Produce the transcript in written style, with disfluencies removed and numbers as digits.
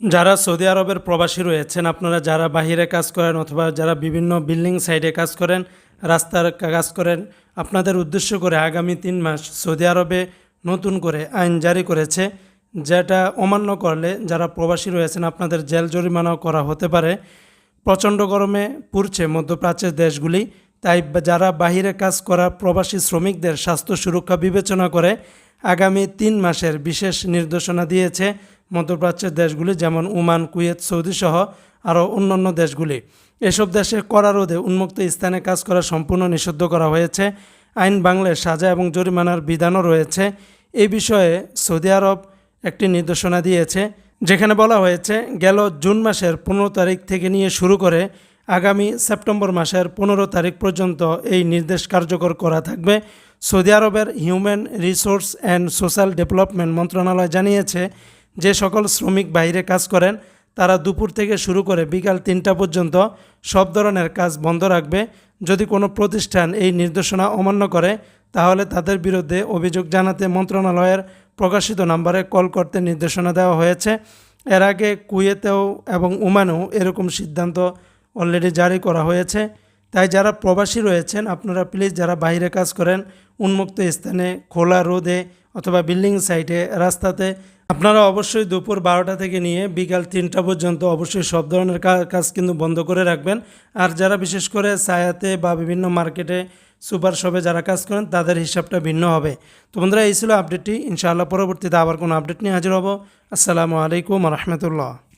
যারা সৌদি আরবের প্রবাসী রয়েছেন, আপনারা যারা বাহিরে কাজ করেন অথবা যারা বিভিন্ন বিল্ডিং সাইডে কাজ করেন, রাস্তার কাজ করেন, আপনাদের উদ্দেশ্য করে আগামী 3 মাস সৌদি আরবে নতুন করে আইন জারি করেছে, যেটা অমান্য করলে যারা প্রবাসী রয়েছেন আপনাদের জেল জরিমানাও করা হতে পারে। প্রচণ্ড গরমে পুড়ছে মধ্যপ্রাচ্যের দেশগুলি, তাই যারা বাহিরে কাজ করা প্রবাসী শ্রমিকদের স্বাস্থ্য সুরক্ষা বিবেচনা করে আগামী 3 মাসের বিশেষ নির্দেশনা দিয়েছে মধ্যপ্রাচ্যের দেশগুলি, যেমন ওমান, কুয়েত, সৌদি সহ আরও অন্যান্য দেশগুলি। এসব দেশে কড়া রোদে উন্মুক্ত স্থানে কাজ করা সম্পূর্ণ নিষিদ্ধ করা হয়েছে। আইন বাংলায় সাজা এবং জরিমানার বিধানও রয়েছে। এই বিষয়ে সৌদি আরব একটি নির্দেশনা দিয়েছে, যেখানে বলা হয়েছে গেল জুন মাসের 15 তারিখ থেকে নিয়ে শুরু করে আগামী সেপ্টেম্বর মাসের 15 তারিখ পর্যন্ত এই নির্দেশ কার্যকর করা থাকবে। সৌদি আরবের human resource and social development মন্ত্রণালয় জানিয়েছে যে সকল শ্রমিক বাইরে কাজ করেন তারা দুপুর থেকে শুরু করে বিকাল 3টা পর্যন্ত সব ধরনের কাজ বন্ধ রাখবে। যদি কোনো প্রতিষ্ঠান এই নির্দেশনা অমান্য করে তাহলে তাদের বিরুদ্ধে অভিযোগ জানাতে মন্ত্রণালয়ের প্রকাশিত নম্বরে কল করতে নির্দেশনা দেওয়া হয়েছে। এর আগে কুয়েতেও এবং ওমানেও এরকম সিদ্ধান্ত অলরেডি জারি করা হয়েছে। তাই যারা প্রবাসী রয়েছেন আপনারা প্লিজ যারা বাইরে কাজ করেন উন্মুক্ত স্থানে, খোলা রোদে অথবা বিল্ডিং সাইটে, রাস্তাতে, আপনারা অবশ্যই দুপুর 12টা থেকে নিয়ে বিকাল 3টা পর্যন্ত অবশ্যই সব ধরনের কাজ কিন্তু বন্ধ করে রাখবেন। আর যারা বিশেষ করে সায়াতে বা বিভিন্ন মার্কেটে, সুপার শপে যারা কাজ করেন তাদের হিসাবটা ভিন্ন হবে। তো বন্ধুরা, এই ছিল আপডেটটি। ইনশাআল্লাহ পরবর্তীতে আবার কোনো আপডেট নিয়ে হাজির হব। আসসালামু আলাইকুম রহমতুল্লাহ।